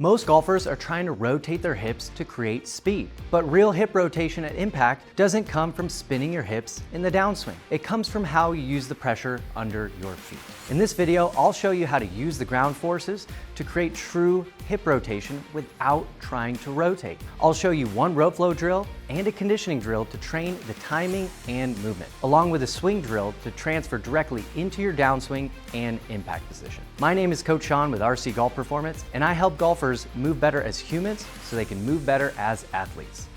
Most golfers are trying to rotate their hips to create speed, but real hip rotation at impact doesn't come from spinning your hips in the downswing. It comes from how you use the pressure under your feet. In this video, I'll show you how to use the ground forces to create true hip rotation without trying to rotate. I'll show you one rope flow drill and a conditioning drill to train the timing and movement, along with a swing drill to transfer directly into your downswing and impact position. My name is Coach Sean with RC Golf Performance, and I help golfers move better as humans so they can move better as athletes.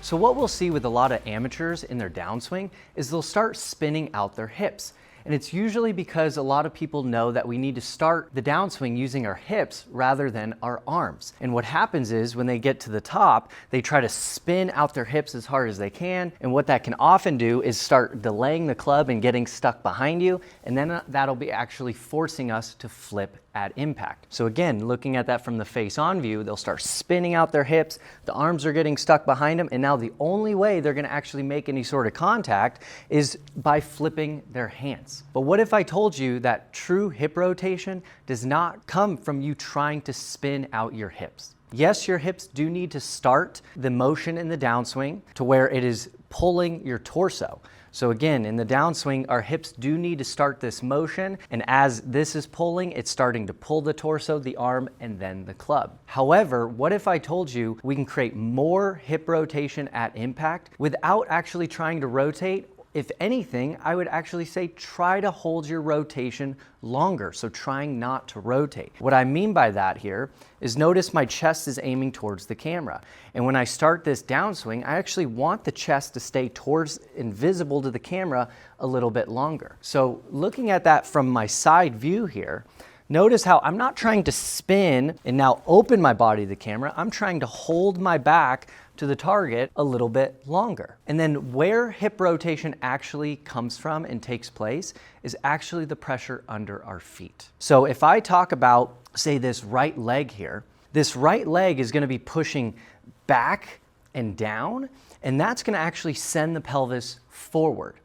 So what we'll see with a lot of amateurs in their downswing is they'll start spinning out their hips. And it's usually because a lot of people know that we need to start the downswing using our hips rather than our arms. And what happens is when they get to the top, they try to spin out their hips as hard as they can. And what that can often do is start delaying the club and getting stuck behind you. And then that'll be actually forcing us to flip at impact. So again, looking at that from the face-on view, they'll start spinning out their hips, the arms are getting stuck behind them, and now the only way they're gonna actually make any sort of contact is by flipping their hands. But what if I told you that true hip rotation does not come from you trying to spin out your hips? Yes, your hips do need to start the motion in the downswing to where it is pulling your torso. So again, in the downswing, our hips do need to start this motion, and as this is pulling, it's starting to pull the torso, the arm, and then the club. However, what if I told you we can create more hip rotation at impact without actually trying to rotate? If anything, I would actually say try to hold your rotation longer, so trying not to rotate. What I mean by that here is notice my chest is aiming towards the camera. And when I start this downswing, I actually want the chest to stay towards and visible to the camera a little bit longer. So looking at that from my side view here, notice how I'm not trying to spin and now open my body to the camera. I'm trying to hold my back to the target a little bit longer. And then where hip rotation actually comes from and takes place is actually the pressure under our feet. So if I talk about, say, this right leg here, this right leg is gonna be pushing back and down, and that's gonna actually send the pelvis forward.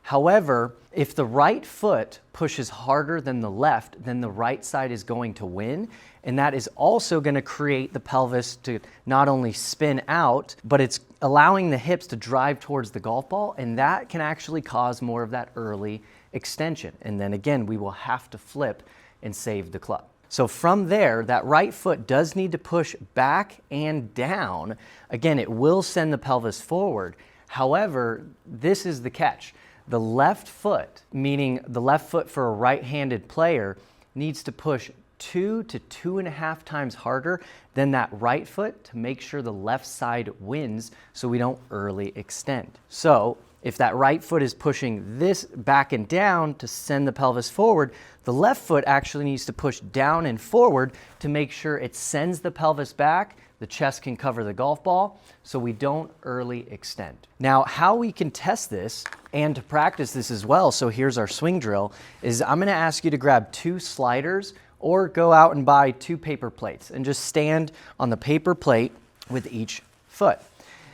However, if the right foot pushes harder than the left, then the right side is going to win. And that is also going to create the pelvis to not only spin out, but it's allowing the hips to drive towards the golf ball. And that can actually cause more of that early extension. And then again, we will have to flip and save the club. So from there, that right foot does need to push back and down. Again, it will send the pelvis forward. However, this is the catch. The left foot, meaning the left foot for a right-handed player, needs to push 2 to 2.5 times harder than that right foot to make sure the left side wins so we don't early extend. So if that right foot is pushing this back and down to send the pelvis forward, the left foot actually needs to push down and forward to make sure it sends the pelvis back, the chest can cover the golf ball, so we don't early extend. Now, how we can test this and to practice this as well, so here's our swing drill, is I'm gonna ask you to grab 2 sliders or go out and buy 2 paper plates and just stand on the paper plate with each foot.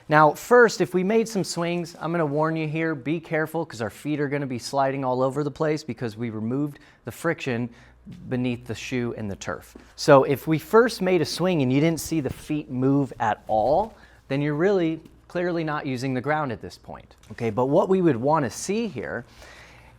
Now, first, if we made some swings, I'm gonna warn you here, be careful because our feet are gonna be sliding all over the place because we removed the friction beneath the shoe and the turf. So if we first made a swing and you didn't see the feet move at all, then you're really clearly not using the ground at this point. Okay, but what we would wanna see here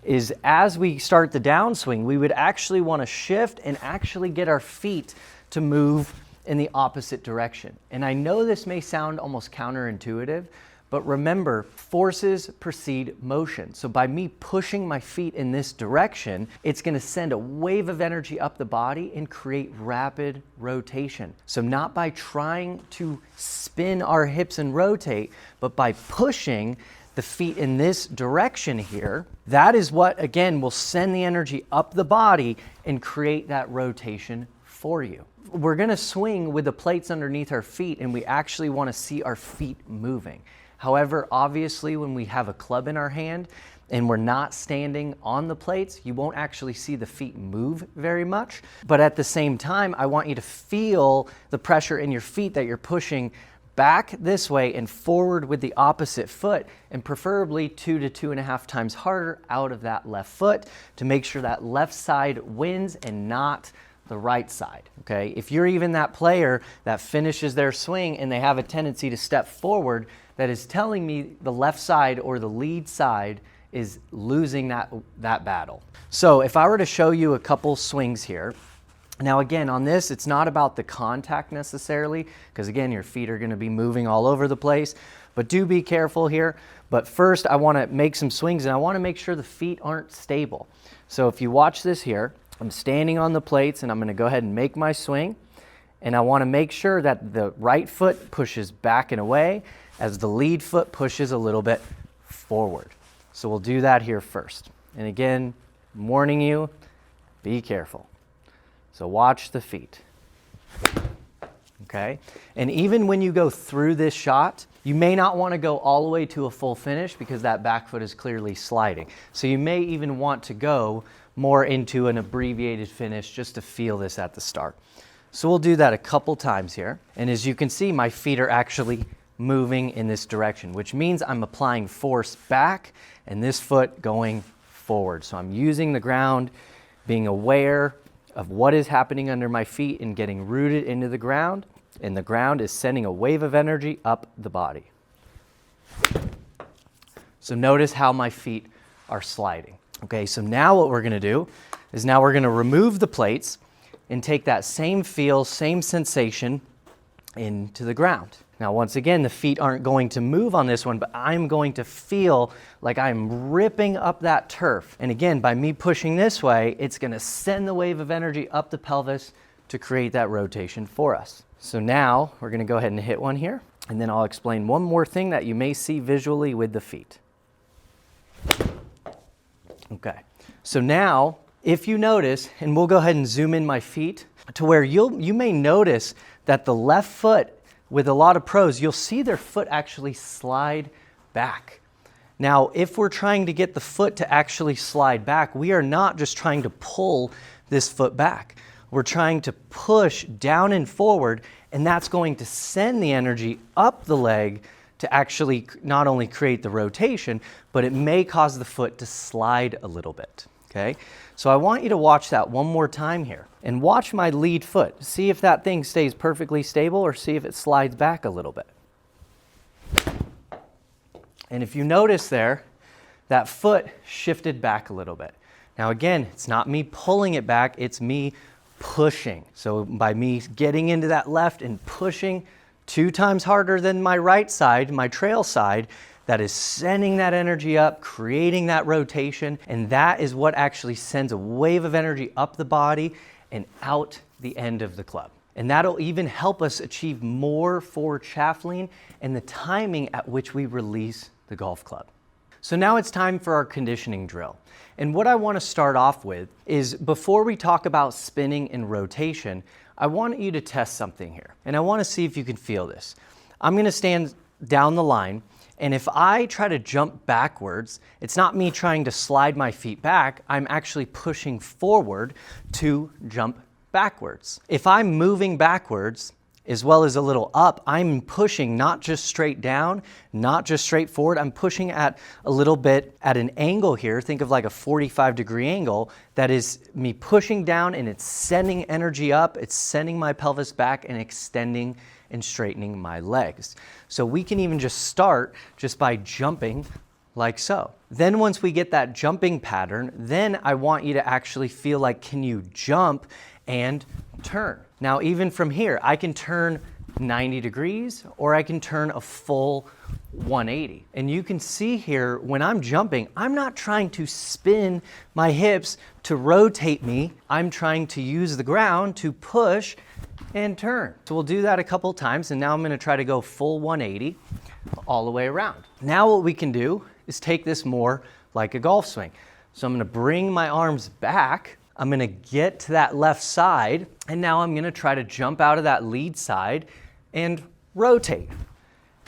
is as we start the downswing, we would actually wanna shift and actually get our feet to move in the opposite direction. And I know this may sound almost counterintuitive, but remember, forces precede motion. So by me pushing my feet in this direction, it's gonna send a wave of energy up the body and create rapid rotation. So not by trying to spin our hips and rotate, but by pushing the feet in this direction here, that is what, again, will send the energy up the body and create that rotation for you. We're gonna swing with the plates underneath our feet, and we actually wanna see our feet moving. However, obviously, when we have a club in our hand and we're not standing on the plates, you won't actually see the feet move very much. But at the same time, I want you to feel the pressure in your feet that you're pushing back this way and forward with the opposite foot, and preferably 2 to 2.5 times harder out of that left foot to make sure that left side wins and not the right side, okay? If you're even that player that finishes their swing and they have a tendency to step forward, that is telling me the left side or the lead side is losing that battle. So if I were to show you a couple swings here, now again, on this, it's not about the contact necessarily, because again, your feet are gonna be moving all over the place, but do be careful here. But first, I wanna make some swings and I wanna make sure the feet aren't stable. So if you watch this here, I'm standing on the plates and I'm gonna go ahead and make my swing. And I wanna make sure that the right foot pushes back and away as the lead foot pushes a little bit forward. So we'll do that here first. And again, I'm warning you, be careful. So watch the feet, okay? And even when you go through this shot, you may not want to go all the way to a full finish because that back foot is clearly sliding. So you may even want to go more into an abbreviated finish just to feel this at the start. So we'll do that a couple times here. And as you can see, my feet are actually moving in this direction, which means I'm applying force back and this foot going forward. So I'm using the ground, being aware of what is happening under my feet and getting rooted into the ground, and the ground is sending a wave of energy up the body. So notice how my feet are sliding. Okay, so now what we're gonna do is now we're gonna remove the plates and take that same feel, same sensation into the ground. Now, once again, the feet aren't going to move on this one, but I'm going to feel like I'm ripping up that turf. And again, by me pushing this way, it's gonna send the wave of energy up the pelvis to create that rotation for us. So now we're gonna go ahead and hit one here, and then I'll explain one more thing that you may see visually with the feet. Okay, so now if you notice, and we'll go ahead and zoom in my feet to where you may notice that the left foot, with a lot of pros, you'll see their foot actually slide back. Now, if we're trying to get the foot to actually slide back, we are not just trying to pull this foot back. We're trying to push down and forward, and that's going to send the energy up the leg to actually not only create the rotation, but it may cause the foot to slide a little bit, okay? So I want you to watch that one more time here and watch my lead foot. See if that thing stays perfectly stable or see if it slides back a little bit. And if you notice there, that foot shifted back a little bit. Now again, it's not me pulling it back, it's me pushing. So by me getting into that left and pushing 2 times harder than my right side, my trail side, that is sending that energy up, creating that rotation, and that is what actually sends a wave of energy up the body and out the end of the club. And that'll even help us achieve more forward shaft lean and the timing at which we release the golf club. So now it's time for our conditioning drill. And what I want to start off with is, before we talk about spinning and rotation, I want you to test something here. And I want to see if you can feel this. I'm going to stand down the line, and if I try to jump backwards, it's not me trying to slide my feet back, I'm actually pushing forward to jump backwards. If I'm moving backwards, as well as a little up, I'm pushing not just straight down, not just straight forward, I'm pushing at a little bit at an angle here. Think of like a 45-degree angle. That is me pushing down, and it's sending energy up, it's sending my pelvis back and extending and straightening my legs. So we can even just start just by jumping like so. Then once we get that jumping pattern, then I want you to actually feel like, can you jump and turn? Now, even from here, I can turn 90 degrees or I can turn a full 180. And you can see here, when I'm jumping, I'm not trying to spin my hips to rotate me. I'm trying to use the ground to push and turn. So we'll do that a couple times, and now I'm gonna try to go full 180 all the way around. Now what we can do is take this more like a golf swing. So I'm gonna bring my arms back, I'm gonna get to that left side, and now I'm gonna try to jump out of that lead side and rotate.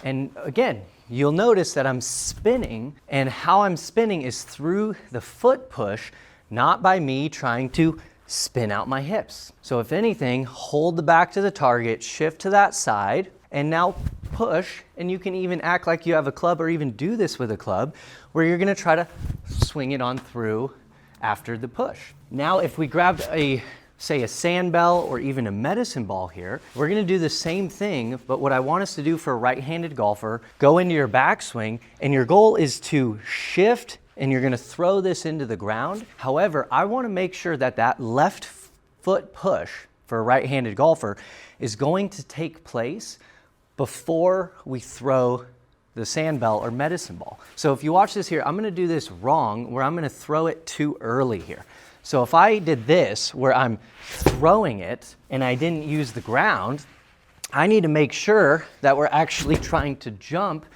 And again, you'll notice that I'm spinning, and how I'm spinning is through the foot push, not by me trying to spin out my hips. So if anything, hold the back to the target, shift to that side, and now push, and you can even act like you have a club, or even do this with a club, where you're gonna try to swing it on through after the push. Now, if we grabbed a say a sandbell or even a medicine ball here, we're gonna do the same thing, but what I want us to do for a right-handed golfer, go into your backswing, and your goal is to shift, and you're gonna throw this into the ground. However, I wanna make sure that that left foot push for a right-handed golfer is going to take place before we throw the sandbell or medicine ball. So if you watch this here, I'm gonna do this wrong, where I'm gonna throw it too early here. So if I did this, where I'm throwing it and I didn't use the ground, I need to make sure that we're actually trying to jump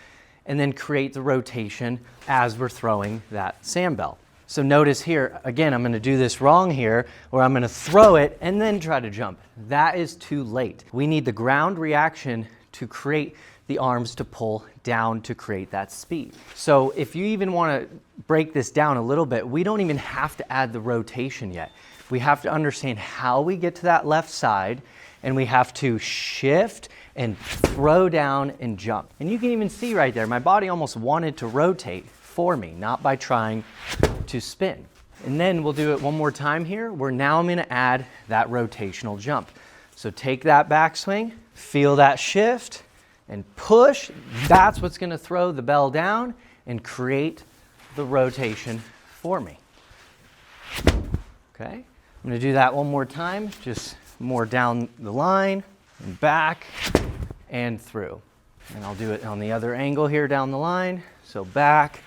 and then create the rotation as we're throwing that sandbell. So notice here, again, I'm gonna do this wrong here, where I'm gonna throw it and then try to jump. That is too late. We need the ground reaction to create the arms to pull down to create that speed. So if you even want to break this down a little bit, we don't even have to add the rotation yet. We have to understand how we get to that left side, and we have to shift and throw down and jump. And you can even see right there, my body almost wanted to rotate for me, not by trying to spin. And then we'll do it one more time here, where now I'm going to add that rotational jump. So take that backswing, feel that shift, and push. That's what's gonna throw the bell down and create the rotation for me. Okay, I'm gonna do that one more time, just more down the line and back and through. And I'll do it on the other angle here down the line. So back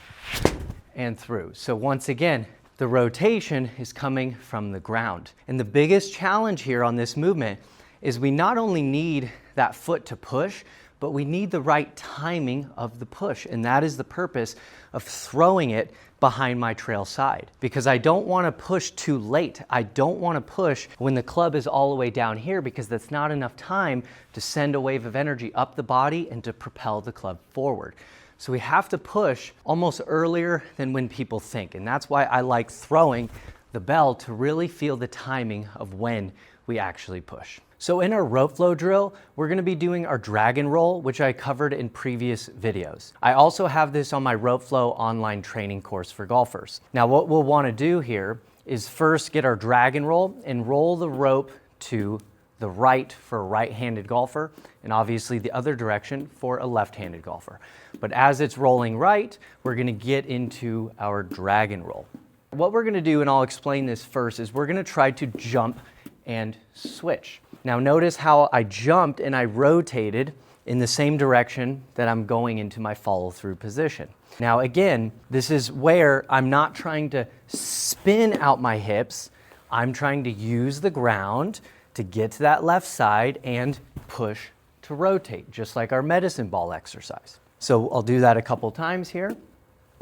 and through. So once again, the rotation is coming from the ground. And the biggest challenge here on this movement is we not only need that foot to push, but we need the right timing of the push. And that is the purpose of throwing it behind my trail side, because I don't want to push too late. I don't want to push when the club is all the way down here, because that's not enough time to send a wave of energy up the body and to propel the club forward. So we have to push almost earlier than when people think. And that's why I like throwing the bell, to really feel the timing of when we actually push. So in our rope flow drill, we're gonna be doing our dragon roll, which I covered in previous videos. I also have this on my rope flow online training course for golfers. Now what we'll wanna do here is first get our dragon roll and roll the rope to the right for a right-handed golfer, and obviously the other direction for a left-handed golfer. But as it's rolling right, we're gonna get into our dragon roll. What we're gonna do, and I'll explain this first, is we're gonna try to jump and switch. Now notice how I jumped and I rotated in the same direction that I'm going into my follow-through position. Now again, this is where I'm not trying to spin out my hips. I'm trying to use the ground to get to that left side and push to rotate, just like our medicine ball exercise. So I'll do that a couple times here.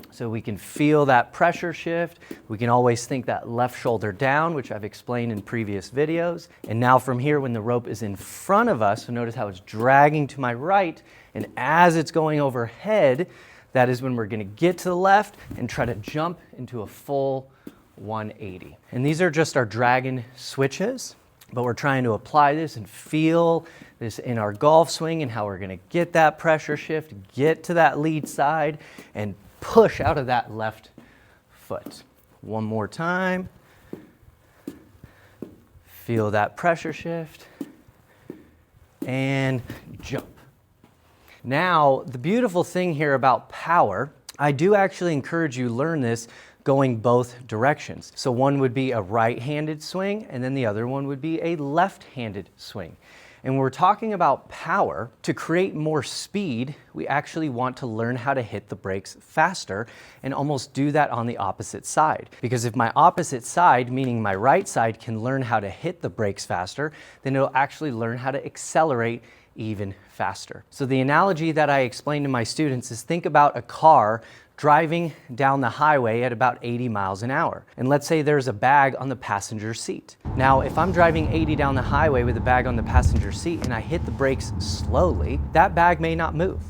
So we can feel that pressure shift. We can always think that left shoulder down, which I've explained in previous videos. And now from here, when the rope is in front of us, so notice how it's dragging to my right, and as it's going overhead, that is when we're gonna get to the left and try to jump into a full 180. And these are just our dragon switches, but we're trying to apply this and feel this in our golf swing, and how we're gonna get that pressure shift, get to that lead side, and push out of that left foot. One more time. Feel that pressure shift and jump. Now, the beautiful thing here about power, I do actually encourage you to learn this going both directions. So one would be a right-handed swing, and then the other one would be a left-handed swing. And when we're talking about power, to create more speed, we actually want to learn how to hit the brakes faster and almost do that on the opposite side. Because if my opposite side, meaning my right side, can learn how to hit the brakes faster, then it'll actually learn how to accelerate even faster. So the analogy that I explain to my students is, think about a car driving down the highway at about 80 miles an hour. And let's say there's a bag on the passenger seat. Now, if I'm driving 80 down the highway with a bag on the passenger seat and I hit the brakes slowly, that bag may not move.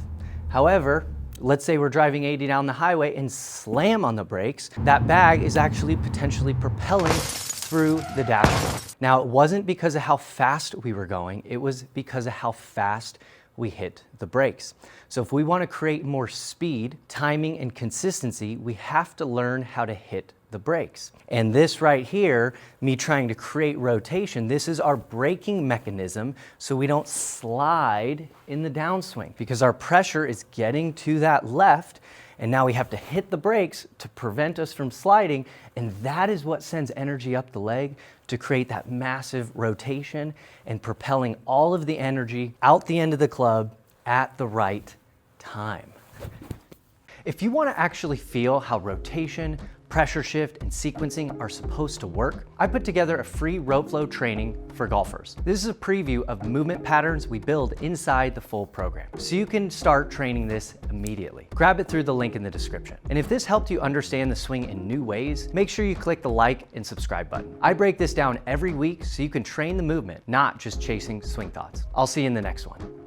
However, let's say we're driving 80 down the highway and slam on the brakes, that bag is actually potentially propelling through the dashboard. Now, it wasn't because of how fast we were going, it was because of how fast we hit the brakes. So if we want to create more speed, timing, and consistency, we have to learn how to hit the brakes. And this right here, me trying to create rotation, this is our braking mechanism so we don't slide in the downswing, because our pressure is getting to that left, and now we have to hit the brakes to prevent us from sliding, and that is what sends energy up the leg to create that massive rotation and propelling all of the energy out the end of the club at the right time. If you want to actually feel how rotation, pressure shift, and sequencing are supposed to work, I put together a free rope flow training for golfers. This is a preview of movement patterns we build inside the full program, so you can start training this immediately. Grab it through the link in the description. And if this helped you understand the swing in new ways, make sure you click the like and subscribe button. I break this down every week so you can train the movement, not just chasing swing thoughts. I'll see you in the next one.